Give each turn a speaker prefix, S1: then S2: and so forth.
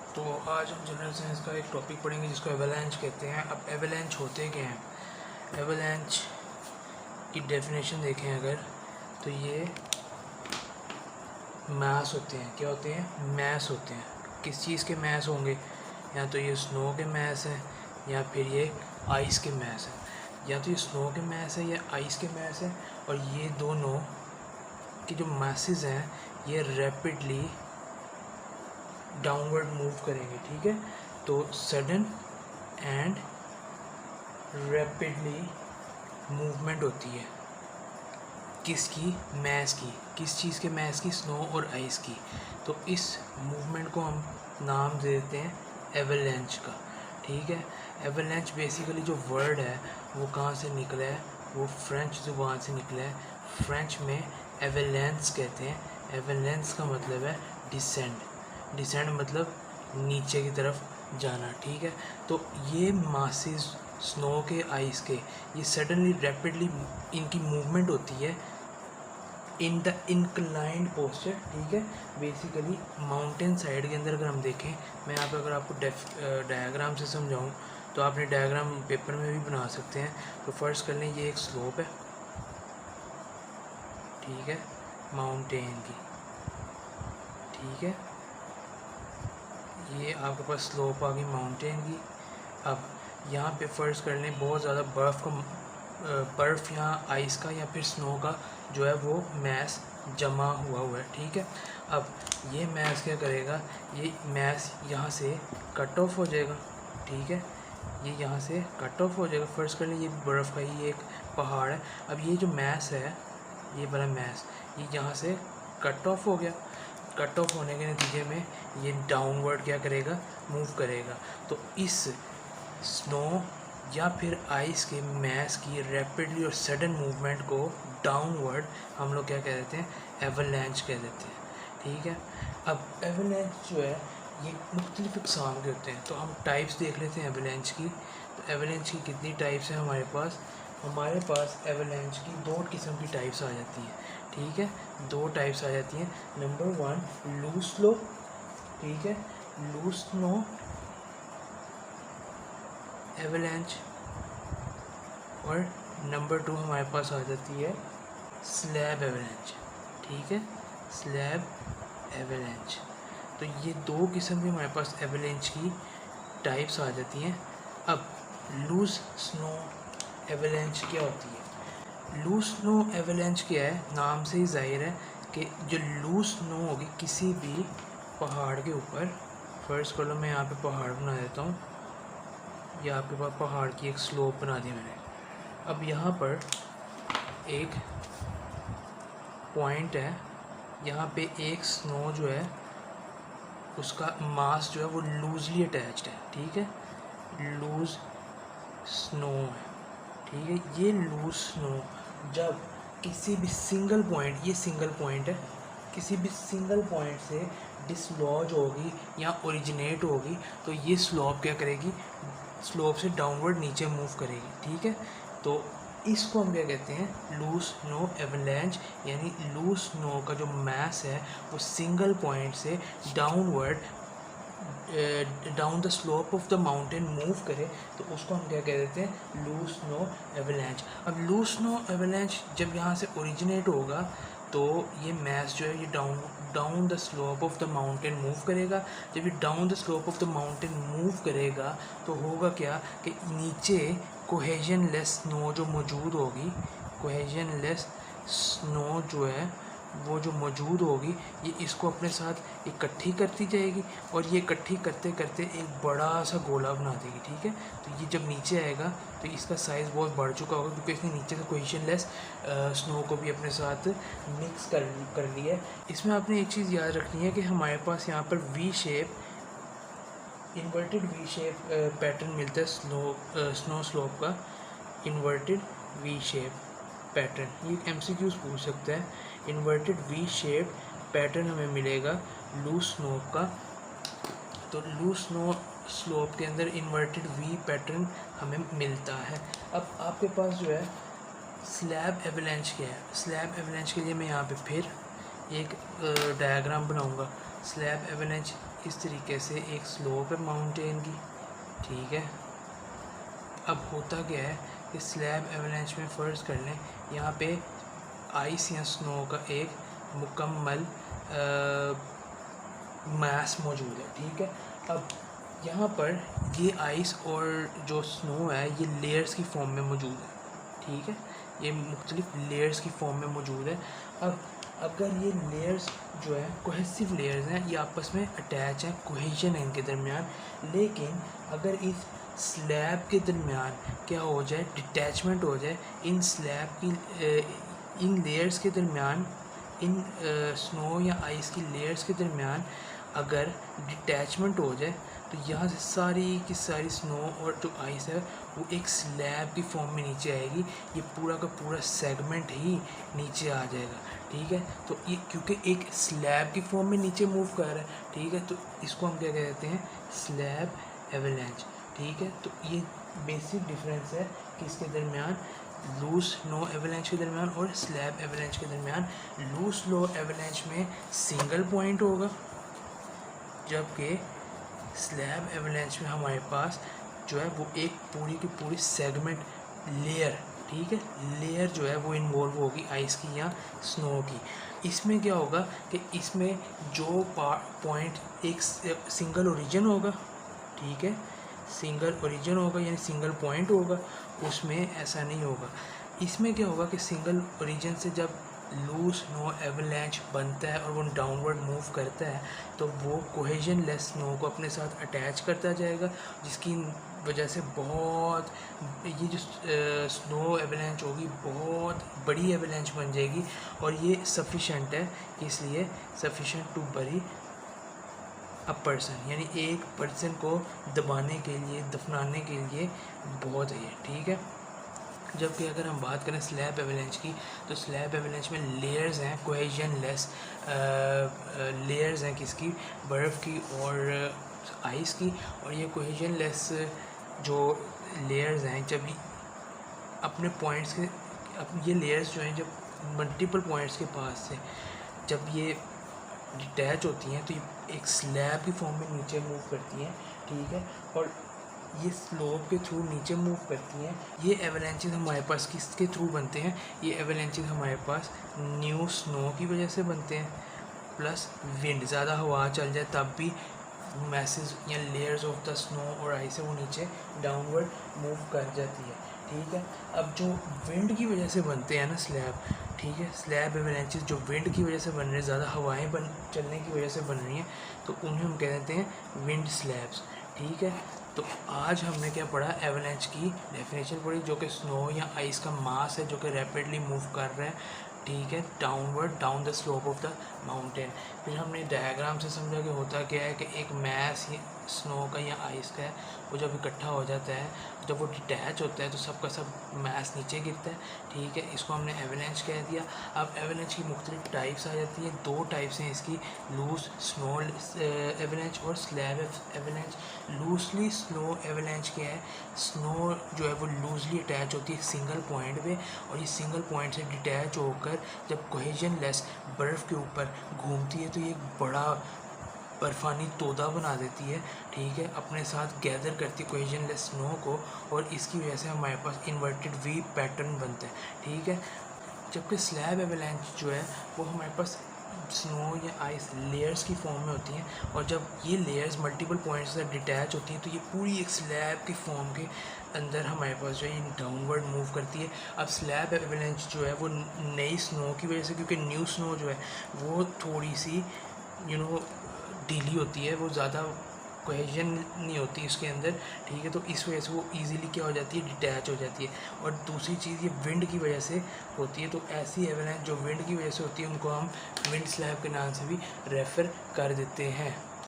S1: तो आज हम जनरल साइंस का एक टॉपिक पढ़ेंगे जिसको एवलांच कहते हैं। अब एवलांच होते क्या हैं? एवलांच की डेफिनेशन देखें अगर, तो ये मैस होते हैं। क्या होते हैं? मैस होते हैं। किस चीज़ के मैस होंगे? या तो ये स्नो के मैस हैं या फिर ये आइस के मैस हैं। या तो ये स्नो के मैस है या आइस के मैस है, और ये दोनों की जो मैसेज हैं ये रैपिडली डाउनवर्ड मूव करेंगे। ठीक है, तो सडन एंड रैपिडली मूवमेंट होती है किसकी? मैस की। किस चीज़ के मैस की? स्नो और आइस की। तो इस मूवमेंट को हम नाम दे देते हैं एवलांच का। ठीक है, एवलांच बेसिकली जो वर्ड है वो कहाँ से निकला है? वो फ्रेंच ज़ुबान से निकला है। फ्रेंच में एवलांस कहते हैं। एवलांस का मतलब है डिसेंड। डिसेंड मतलब नीचे की तरफ जाना। ठीक है, तो ये मासेस स्नो के, आइस के, ये सडनली रैपिडली इनकी मूवमेंट होती है इन द इंक्लाइंड पोस्चर। ठीक है, बेसिकली माउंटेन साइड के अंदर अगर हम देखें, मैं यहाँ पे अगर आपको डायग्राम से समझाऊँ तो आपने डायग्राम पेपर में भी बना सकते हैं। तो फर्स्ट कर लें, ये एक स्लोप है, ठीक है, माउंटेन की। ठीक है, ये आपके पास स्लोप आ गई माउंटेन की। अब यहाँ पे फर्स्ट कर लें बहुत ज़्यादा बर्फ़ या आइस का या फिर स्नो का जो है वो मैस जमा हुआ है। ठीक है, अब ये मैस क्या करेगा? ये मैस यहाँ से कट ऑफ हो जाएगा। ठीक है, ये यहाँ से कट ऑफ हो जाएगा। फर्स्ट कर लें, ये बर्फ़ का ही एक पहाड़ है। अब ये जो मैस है, ये बड़ा मैस, ये यहाँ से कट ऑफ हो गया। कट ऑफ होने के नतीजे में ये डाउनवर्ड क्या करेगा? मूव करेगा। तो इस स्नो या फिर आइस के मैस की रैपिडली और सडन मूवमेंट को डाउनवर्ड हम लोग क्या कह देते हैं? एवलांच कह देते हैं। ठीक है, अब एवलांच जो है ये मुख्तलिफ इक़साम के होते हैं। तो हम टाइप्स देख लेते हैं एवलांच की। तो एवलांच की कितनी टाइप्स हैं हमारे पास? हमारे पास एवलांच की दो किस्म की टाइप्स आ जाती हैं। ठीक है, दो टाइप्स आ जाती हैं। Number 1 loose slow. ठीक है, लूज स्नो एवलांच। और नंबर 2 हमारे पास आ जाती है स्लैब एवलांच। ठीक है, स्लैब एवलांच। तो ये दो किस्म की हमारे पास एवलांच की टाइप्स आ जाती हैं। अब लूज स्नो एवलांच क्या होती है? लूज स्नो एवलांच क्या है? नाम से ही जाहिर है कि जो लूज स्नो होगी किसी भी पहाड़ के ऊपर। फर्स्ट कॉलम में यहाँ पे पहाड़ बना देता हूँ, या आपके पास पहाड़ की एक स्लोप बना दी मैंने। अब यहाँ पर एक पॉइंट है, यहाँ पे एक स्नो जो है उसका मास जो है वो लूजली अटैच्ड है। ठीक है, लूज स्नो है। ठीक है, ये लूज स्नो जब किसी भी सिंगल पॉइंट, ये सिंगल पॉइंट है, किसी भी सिंगल पॉइंट से डिसलॉज होगी या ओरिजिनेट होगी तो ये स्लोप क्या करेगी? स्लोप से डाउनवर्ड नीचे मूव करेगी। ठीक है, तो इसको हम क्या कहते हैं? Loose snow avalanche. यानी लूज स्नो का जो मैस है वो सिंगल पॉइंट से downward down the slope of the mountain move करे तो उसको हम क्या कह देते हैं? Loose snow avalanche. अब लूज स्नो एवलांच जब यहाँ से ओरिजिनेट होगा तो ये मैस जो है ये down the slope of the mountain move करेगा। जब ये down the slope of the mountain move करेगा तो होगा क्या कि नीचे कोहेजन लेस स्नो जो मौजूद होगी, कोहेजन लेस स्नो जो है वो जो मौजूद होगी, ये इसको अपने साथ इकट्ठी करती जाएगी और ये इकट्ठी करते करते एक बड़ा सा गोला बना देगी। ठीक है, तो ये जब नीचे आएगा तो इसका साइज़ बहुत बढ़ चुका होगा क्योंकि इसने नीचे से कोहेजन लेस स्नो को भी अपने साथ मिक्स कर लिया है। इसमें आपने एक चीज़ याद रखनी है कि हमारे पास यहाँ पर V shape, inverted V shape pattern मिलता है स्नो स्लोप का। इन्वर्टेड वी शेप पैटर्न, ये MCQs पूछ सकता है। इन्वर्टेड वी शेप पैटर्न हमें मिलेगा लूज स्नो का। तो लूज स्नो स्लोप के अंदर इन्वर्टेड वी पैटर्न हमें मिलता है। अब आपके पास जो है स्लैब एवलांच क्या है? स्लैब एवलांच के लिए मैं यहाँ पे फिर एक डायग्राम बनाऊँगा। स्लैब एवलांच इस तरीके से एक स्लोप है माउंटेन की, ठीक है। अब होता क्या है कि स्लैब एवलांच में फ़र्ज़ कर लें यहाँ पे आइस या स्नो का एक मुकम्मल मास मौजूद है, ठीक है। अब यहाँ पर ये आइस और जो स्नो है ये लेयर्स की फॉर्म में मौजूद है, ठीक है। ये मुख्तलिफ लेयर्स की फॉर्म में मौजूद है। अब अगर ये लेयर्स जो है कोहेसिव लेयर्स हैं, ये आपस में अटैच हैं, कोहेजन है इनके दरमियान, लेकिन अगर इस स्लैब के दरमियान क्या हो जाए, डिटैचमेंट हो जाए, इन स्लैब की इन लेयर्स के दरमियान, इन स्नो या आइस की लेयर्स के दरमियान अगर डिटैचमेंट हो जाए तो यहाँ से सारी की सारी स्नो और जो आइस है वो एक स्लैब की फॉर्म में नीचे आएगी। ये पूरा का पूरा सेगमेंट ही नीचे आ जाएगा, ठीक है। तो ये क्योंकि एक स्लैब की फॉर्म में नीचे मूव कर रहा है, ठीक है, तो इसको हम क्या कहते हैं, स्लैब एवलांच, ठीक है। तो ये बेसिक डिफरेंस है कि इसके दरमियान लूज स्नो एवलांच के दरमियान और स्लैब एवलांच के दरमियान। लूज स्नो एवलांच में सिंगल पॉइंट होगा, जबकि स्लैब एवलांच में हमारे पास जो है वो एक पूरी की पूरी सेगमेंट लेयर, ठीक है, लेयर जो है वो इन्वॉल्व होगी आइस की या स्नो की। इसमें क्या होगा कि इसमें जो पॉइंट एक सिंगल ओरिजिन होगा, ठीक है, सिंगल ओरिजिन होगा यानी सिंगल पॉइंट होगा, उसमें ऐसा नहीं होगा। इसमें क्या होगा कि सिंगल ओरिजिन से जब लूज स्नो एवलांच बनता है और वो डाउनवर्ड मूव करता है तो वो कोहेजन लेस स्नो को अपने साथ अटैच करता जाएगा, जिसकी वजह से बहुत ये जो स्नो एवलांच होगी बहुत बड़ी एवलांच बन जाएगी और ये सफिशेंट है, इसलिए sufficient to bury a person, यानी एक पर्सन को दबाने के लिए, दफनाने के लिए बहुत है, ठीक है। जबकि अगर हम बात करें स्लैब एवलांच की तो स्लैब एवलांच में लेयर्स हैं कोहेजन लेस, लेयर्स हैं किसकी, बर्फ़ की और आइस की, और ये कोहेजन लेस जो लेयर्स हैं जब अपने पॉइंट्स के ये लेयर्स जो हैं जब मल्टीपल पॉइंट्स के पास से जब ये डिटैच होती हैं तो ये एक स्लैब की फॉर्म में नीचे मूव करती हैं, ठीक है, और ये स्लोप के थ्रू नीचे मूव करती हैं। ये एवलांचेस हमारे पास किसके थ्रू बनते हैं, ये एवलांचेस हमारे पास न्यू स्नो की वजह से बनते हैं, प्लस विंड, ज़्यादा हवा चल जाए तब भी मैसेज या लेयर्स ऑफ द स्नो और आइस है वो नीचे डाउनवर्ड मूव कर जाती है, ठीक है। अब जो विंड की वजह से बनते हैं ना स्लैब, ठीक है, स्लैब एवलांचेस जो विंड की वजह से बन रहे हैं, ज़्यादा हवाएं चलने की वजह से बन रही हैं, तो उन्हें हम कह देते हैं विंड स्लैब्स, ठीक है। तो आज हमने क्या पढ़ा, एवलांच की डेफिनेशन पढ़ी, जो कि स्नो या आइस का मास है जो कि रैपिडली मूव कर रहा है, ठीक है, downward down the slope of the mountain. फिर हमने डायग्राम से समझा कि होता क्या है कि एक मैस स्नो का या आइस का है वो जब इकट्ठा हो जाता है, जब वो डिटैच होता है तो सबका सब मैस नीचे गिरता है, ठीक है, इसको हमने एवलांच कह दिया। अब एवलांच की मुख्तलिफ टाइप्स आ जाती हैं, दो टाइप्स हैं इसकी, लूज स्नो एवलांच और slab avalanche. Loosely snow avalanche क्या है, स्नो जो है वो लूजली अटैच होती है सिंगल पॉइंट पे, और ये सिंगल पॉइंट से डिटैच होकर जब कोहेजन लेस बर्फ़ के ऊपर घूमती है तो ये एक बड़ा बर्फ़ानी तोदा बना देती है, ठीक है, अपने साथ गैदर करती है कोहेजन लेस स्नो को, और इसकी वजह से हमारे पास इन्वर्टेड वी पैटर्न बनता है, ठीक है। जबकि स्लैब एवलांच जो है वो हमारे पास स्नो या आइस लेयर्स की फॉर्म में होती हैं, और जब ये लेयर्स मल्टीपल पॉइंट्स से डिटैच होती हैं तो ये पूरी एक स्लैब की फॉर्म के अंदर हमारे पास जो है डाउनवर्ड मूव करती है। अब स्लैब एवलांच जो है वो नई स्नो की वजह से, क्योंकि न्यू स्नो जो है वो थोड़ी सी ढीली होती है, वो ज़्यादा कोहेजन नहीं होती इसके अंदर, ठीक है, तो इस वजह से वो इजीली क्या हो जाती है, डिटैच हो जाती है। और दूसरी चीज़ ये विंड की वजह से होती है, तो ऐसी एवलांच जो विंड की वजह से होती है उनको हम विंड स्लैब के नाम से भी रेफ़र कर देते हैं।